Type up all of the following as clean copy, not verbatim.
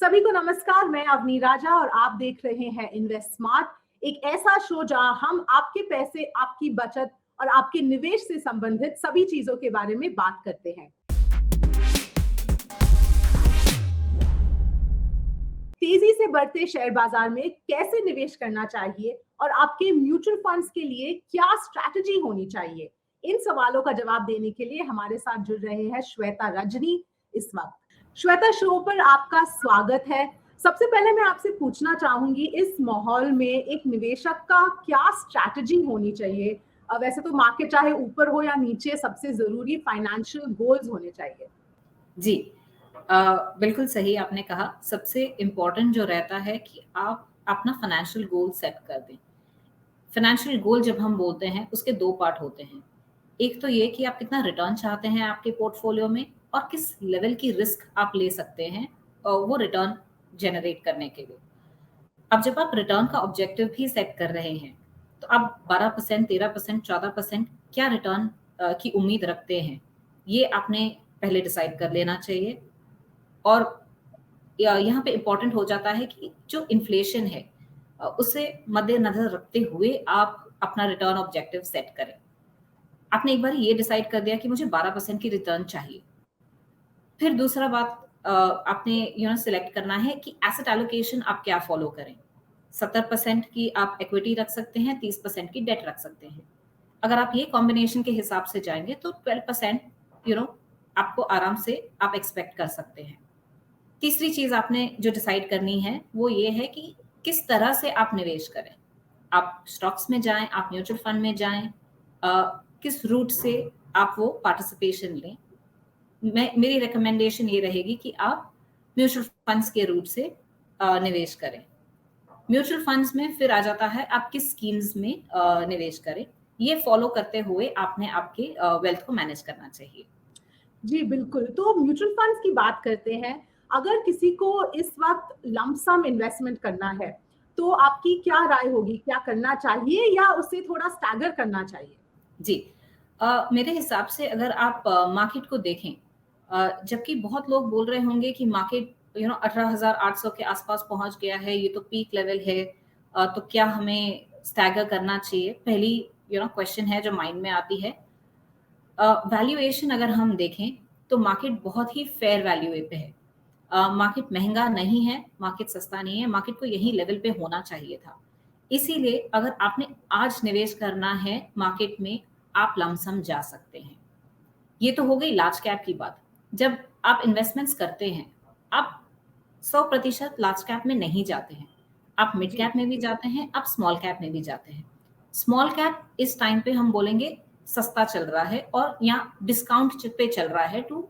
सभी को नमस्कार। मैं अवनी राजा और आप देख रहे हैं इन्वेस्ट स्मार्ट, एक ऐसा शो जहां हम आपके पैसे, आपकी बचत और आपके निवेश से संबंधित सभी चीजों के बारे में बात करते हैं। तेजी से बढ़ते शेयर बाजार में कैसे निवेश करना चाहिए और आपके म्यूचुअल फंड्स के लिए क्या स्ट्रैटेजी होनी चाहिए, इन सवालों का जवाब देने के लिए हमारे साथ जुड़ रहे हैं श्वेता रजनी इस वक्त। श्वेता, शो पर आपका स्वागत है। सबसे पहले मैं आपसे पूछना चाहूंगी, इस माहौल में एक निवेशक का क्या स्ट्रैटेजी होनी चाहिए? वैसे तो मार्केट चाहे ऊपर हो या नीचे, सबसे जरूरी फाइनेंशियल गोल्स होने चाहिए। जी, बिल्कुल सही आपने कहा। सबसे इम्पोर्टेंट जो रहता है कि आप अपना फाइनेंशियल गोल सेट कर दें। फाइनेंशियल गोल जब हम बोलते हैं उसके 2 पार्ट होते हैं। एक तो ये कि आप कितना रिटर्न चाहते हैं आपके पोर्टफोलियो में और किस लेवल की रिस्क आप ले सकते हैं वो रिटर्न जनरेट करने के लिए। अब जब आप रिटर्न का ऑब्जेक्टिव भी सेट कर रहे हैं तो आप 12%, 13%, 14% क्या रिटर्न की उम्मीद रखते हैं, ये आपने पहले डिसाइड कर लेना चाहिए। और यहाँ पे इम्पोर्टेंट हो जाता है कि जो इन्फ्लेशन है उसे मद्देनजर रखते हुए आप अपना रिटर्न ऑब्जेक्टिव सेट करें। आपने एक बार ये डिसाइड कर दिया कि मुझे 12% की रिटर्न चाहिए, फिर दूसरा बात आपने सिलेक्ट करना है कि एसेट एलोकेशन आप क्या फॉलो करें। 70% की आप इक्विटी रख सकते हैं, 30% की डेट रख सकते हैं। अगर आप ये कॉम्बिनेशन के हिसाब से जाएंगे तो 12% आपको आराम से आप एक्सपेक्ट कर सकते हैं। तीसरी चीज आपने जो डिसाइड करनी है वो ये है कि किस तरह से आप निवेश करें। आप स्टॉक्स में जाएं, आप म्यूचुअल फंड में जाएं, किस रूट से आप वो पार्टिसिपेशन लें। मेरी रिकमेंडेशन ये रहेगी कि आप म्यूचुअल फंड्स के रूट से निवेश करें। म्यूचुअल फंड्स में फिर आ जाता है आप किस स्कीम्स में निवेश करें। ये फॉलो करते हुए आपने आपके वेल्थ को मैनेज करना चाहिए। जी बिल्कुल। तो म्यूचुअल फंड्स की बात करते हैं। अगर किसी को इस वक्त लमसम इन्वेस्टमेंट करना है तो आपकी क्या राय होगी? क्या करना चाहिए या उसे थोड़ा स्टैगर करना चाहिए? जी, मेरे हिसाब से अगर आप मार्केट को देखें, जबकि बहुत लोग बोल रहे होंगे कि मार्केट 18,800 के आसपास पहुंच गया है, ये तो पीक लेवल है, तो क्या हमें स्टैगर करना चाहिए? पहली क्वेश्चन है जो माइंड में आती है। वैल्यूएशन अगर हम देखें तो मार्केट बहुत ही फेयर वैल्यू पे है। मार्केट महंगा नहीं है, मार्केट सस्ता नहीं है, मार्केट को यही लेवल पे होना चाहिए था। इसीलिए अगर आपने आज निवेश करना है मार्केट में, आप लमसम जा सकते हैं। ये तो हो गई लार्ज कैप की बात। जब आप इन्वेस्टमेंट्स करते हैं, आप 100% लार्ज कैप में नहीं जाते हैं, आप मिड कैप में भी जाते हैं, आप स्मॉल कैप में भी जाते हैं। स्मॉल कैप इस टाइम पे हम बोलेंगे सस्ता चल रहा है और यहाँ डिस्काउंट पे चल रहा है टू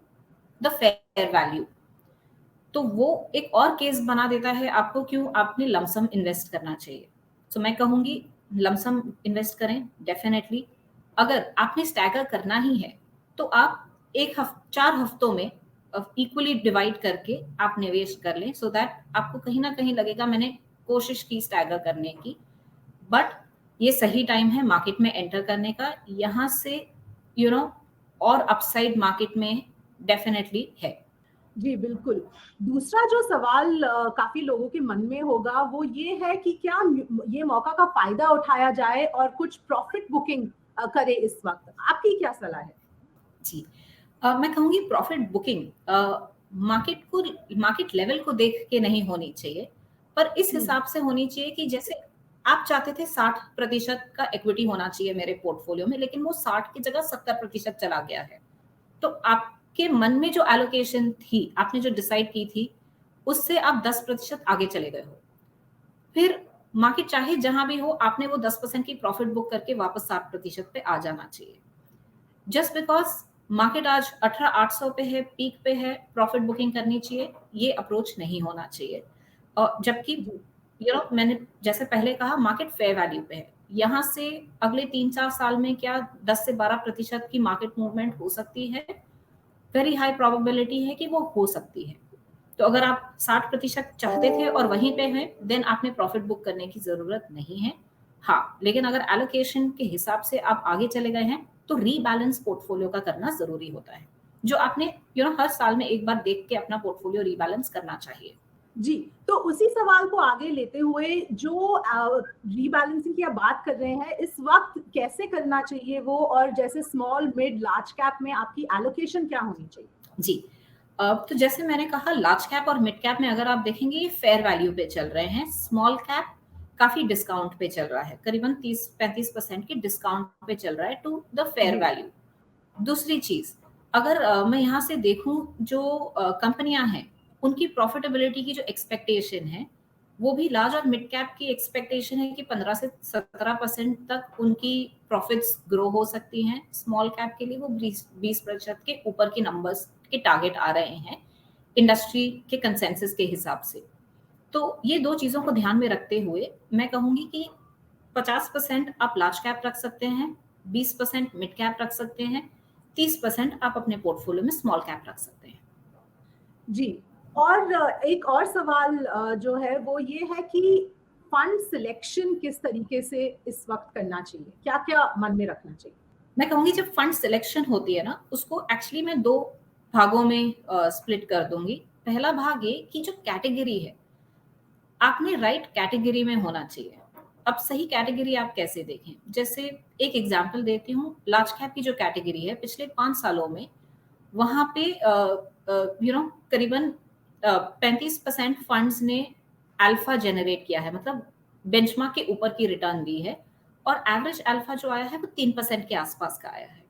द फेयर वैल्यू। तो वो एक और केस बना देता है आपको क्यों आपने लमसम इन्वेस्ट करना चाहिए। तो मैं कहूंगी लमसम इन्वेस्ट करें डेफिनेटली। अगर आपने स्टैगर करना ही है तो आप 4 हफ्तों में इक्वली डिवाइड करके आप निवेश कर लें, सो दैट आपको कहीं ना कहीं लगेगा मैंने कोशिश की स्टैगर करने की। बट ये सही टाइम है मार्केट में एंटर करने का। यहाँ से और अपसाइड मार्केट में डेफिनेटली है। जी बिल्कुल। दूसरा जो सवाल काफी लोगों के मन में होगा वो ये है कि क्या ये मौका का फायदा उठाया जाए और कुछ प्रॉफिट बुकिंग करे इस वक्त? आपकी क्या सलाह है? जी, मैं कहूंगी प्रॉफिट बुकिंग मार्केट लेवल को देख के नहीं होनी चाहिए, पर इस हिसाब से होनी चाहिए कि जैसे आप चाहते थे 60% का इक्विटी होना चाहिए मेरे पोर्टफोलियो में, लेकिन वो 60 की जगह 70% चला गया है। तो आपके मन में जो एलोकेशन थी, आपने जो डिसाइड की थी, उससे आप 10% आगे चले गए हो। फिर मार्केट चाहे जहां भी हो, आपने वो 10% की प्रॉफिट बुक करके वापस 60% पे आ जाना चाहिए। जस्ट बिकॉज मार्केट आज 18,800 पे है, पीक पे है, प्रॉफिट बुकिंग करनी चाहिए, ये अप्रोच नहीं होना चाहिए। और जबकि मैंने जैसे पहले कहा मार्केट फेयर वैल्यू पे है। यहाँ से अगले 3-4 साल में क्या 10 से 12% की मार्केट मूवमेंट हो सकती है। वेरी हाई प्रोबेबिलिटी है कि वो हो सकती है। तो अगर आप 60% चाहते थे और वहीं पे हैं, देन आपने प्रॉफिट बुक करने की जरूरत नहीं है। हाँ, लेकिन अगर एलोकेशन के हिसाब से आप आगे चले गए हैं तो रीबैलेंस पोर्टफोलियो का करना जरूरी होता है, जो आपने हर साल में एक बार देख के अपना पोर्टफोलियो रीबैलेंस करना चाहिए। जी, तो उसी सवाल को आगे लेते हुए जो रीबैलेंसिंग की आप बात कर रहे हैं, इस वक़्त कैसे करना चाहिए वो, और जैसे स्मॉल, मिड, लार्ज कैप में आपकी एलोकेशन क्या होनी चाहिए? जी। तो जैसे मैंने कहा लार्ज कैप और मिड कैप में अगर आप देखेंगे ये फेयर वैल्यू पे चल रहे हैं। स्मॉल कैप काफ़ी डिस्काउंट पे चल रहा है। करीबन 30-35% की डिस्काउंट पे चल रहा है टू द फेयर जी, वैल्यू। दूसरी चीज़, अगर मैं यहाँ से देखूँ जो कंपनियाँ हैं, उनकी प्रॉफ़िटेबिलिटी की जो एक्सपेक्टेशन है, वो भी लार्ज और मिड कैप की एक्सपेक्टेशन है कि 15 से 17% तक उनकी प्रॉफ़िट्स ग्रो हो सकती हैं। स्मॉल कैप के लिए वो 20% के ऊपर के नंबर्स के टारगेट आ रहे हैं, इंडस्ट्री के कंसेंसस के हिसाब से। तो ये 2 चीज़ों को ध्यान में रखते हुए मैं कहूँगी कि 50% आप लार्ज कैप रख सकते हैं, 20% मिड कैप रख सकते हैं, 30% आप अपने पोर्टफोलियो में स्मॉल कैप रख सकते हैं। जी। और एक और सवाल जो है वो ये है कि फंड सिलेक्शन किस तरीके से इस वक़्त करना चाहिए? क्या-क्या मन में रखना चाहिए? मैं कहूँगी जब फंड सिलेक्शन होती है ना, उसको एक्चुअली मैं 2 भागों में स्प्लिट कर दूँगी। पहला भाग ये कि जो कैटेगरी है, आपने राइट कैटेगरी में होना चाहिए। अब सही कैटेगरी आप कैसे देखें? जैसे एक एग्ज़ाम्पल देती हूँ, लार्ज कैप की जो कैटेगरी है, पिछले 5 सालों में वहाँ पे करीबन 35% फंड्स ने अल्फा जनरेट किया है, मतलब बेंचमार्क के ऊपर की रिटर्न दी है और एवरेज अल्फा जो आया है वो 3% के आसपास का आया है।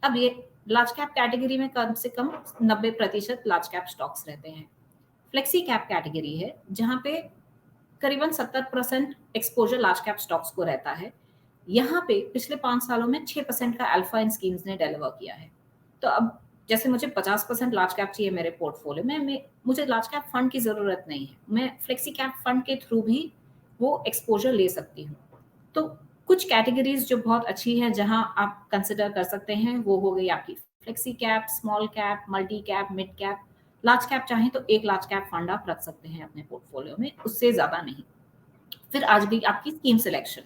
अब ये लार्ज कैप कैटेगरी में कम से कम 90% लार्ज कैप स्टॉक्स रहते हैं। फ्लेक्सी कैप कैटेगरी है, जहाँ पे करीबन 70% एक्सपोज़र लार्ज कैप स्टॉक्स को रहता है। यहाँ पे पिछले 5 सालों में 6% का अल्फा इन स्कीम्स ने डिलीवर किया है। तो अब जैसे मुझे 50% लार्ज कैप चाहिए मेरे पोर्टफोलियो में, मुझे लार्ज कैप फंड की ज़रूरत नहीं है। मैं फ्लेक्सी कैप फंड के थ्रू भी वो एक्सपोज़र ले सकती हूँ। तो कुछ कैटेगरीज़ जो बहुत अच्छी हैं, जहाँ आप कंसिडर कर सकते हैं, वो हो गई आपकी flexi cap, small cap, multi cap, mid cap. Large cap चाहें तो एक लार्ज कैप फंड आप रख सकते हैं अपने पोर्टफोलियो में, उससे ज़्यादा नहीं। फिर आज गई आपकी स्कीम सिलेक्शन।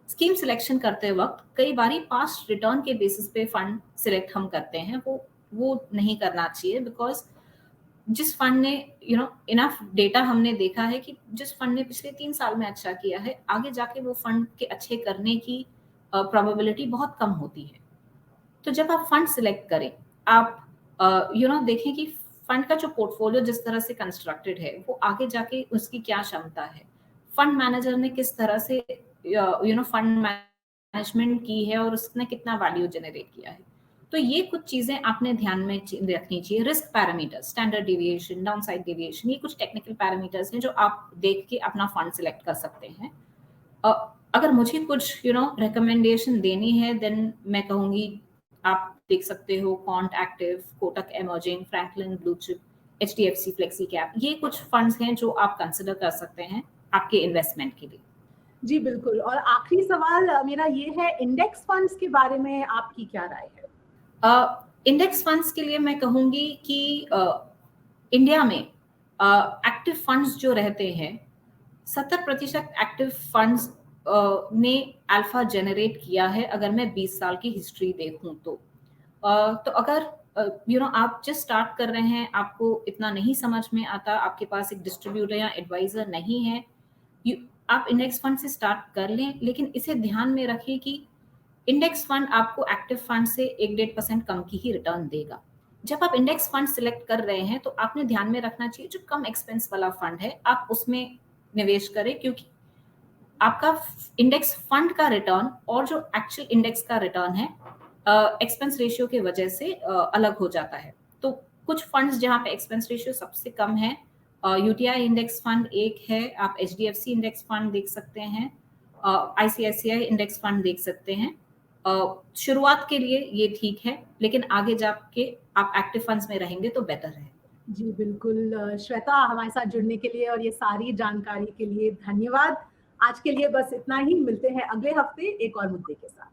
स्कीम सिलेक्शन करते वक़्त कई बारी पास्ट रिटर्न के बेसिस पे फंड सिलेक्ट हम करते हैं, वो नहीं करना चाहिए, बिकॉज़ जिस फंड ने इनफ डेटा हमने देखा है कि जिस फंड ने पिछले 3 साल में अच्छा किया है, आगे जाके वो फंड के अच्छे करने की प्रोबेबिलिटी बहुत कम होती है। तो जब आप फंड सिलेक्ट करें, आप देखें कि फंड का जो पोर्टफोलियो जिस तरह से कंस्ट्रक्टेड है, वो आगे जाके उसकी क्या क्षमता है। फंड मैनेजर ने किस तरह से फंड मैनेजमेंट की है और उसने कितना वैल्यू जनरेट किया है। तो ये कुछ चीज़ें आपने ध्यान में रखनी चाहिए। Risk parameters, standard deviation, downside deviation, ये कुछ टेक्निकल पैरामीटर्स हैं जो आप देख के अपना फंड सिलेक्ट कर सकते हैं। अ, अगर मुझे कुछ रिकमेंडेशन देनी है, देन मैं कहूँगी आप देख सकते हो quant active, Kotak emerging, Franklin blue chip, HDFC flexi cap. ये कुछ फंड्स हैं जो आप कंसिडर कर सकते हैं आपके इन्वेस्टमेंट के लिए। जी, बिल्कुल। और आखिरी सवाल मेरा ये है, इंडेक्स फंड्स के बारे में आपकी क्या राय है? इंडेक्स फंड्स के लिए मैं कहूँगी कि इंडिया में एक्टिव फंड्स जो रहते हैं, 70% एक्टिव फंड्स ने अल्फा जनरेट किया है, अगर मैं 20 साल की हिस्ट्री देखूं तो। तो अगर आप जस्ट स्टार्ट कर रहे हैं, आपको इतना नहीं समझ में आता, आपके पास एक डिस्ट्रीब्यूटर या एडवाइजर नहीं है, यू आप इंडेक्स फंड से स्टार्ट कर लें, लेकिन इसे ध्यान में रखें कि इंडेक्स फंड आपको एक्टिव फंड से 1-1.5% कम की ही रिटर्न देगा। जब आप इंडेक्स फंड सिलेक्ट कर रहे हैं, तो आपने ध्यान में रखना चाहिए जो कम एक्सपेंस वाला फंड है, आप उसमें निवेश करें, क्योंकि आपका इंडेक्स फंड का रिटर्न और जो एक्चुअल इंडेक्स का रिटर्न है, एक्सपेंस रेशियो की वजह से अलग हो जाता है। तो कुछ फंड्स जहाँ पे एक्सपेंस रेशियो सबसे कम है, यूटीआई इंडेक्स फंड एक है, आप एचडीएफसी इंडेक्स फंड देख सकते हैं, आईसीआईसीआई इंडेक्स फंड देख सकते हैं। शुरुआत के लिए ये ठीक है, लेकिन आगे जाके आप एक्टिव फंड्स में रहेंगे तो बेटर है। जी, बिल्कुल। श्वेता, हमारे साथ जुड़ने के लिए और ये सारी जानकारी के लिए धन्यवाद। आज के लिए बस इतना ही, मिलते हैं अगले हफ्ते एक और मुद्दे के साथ।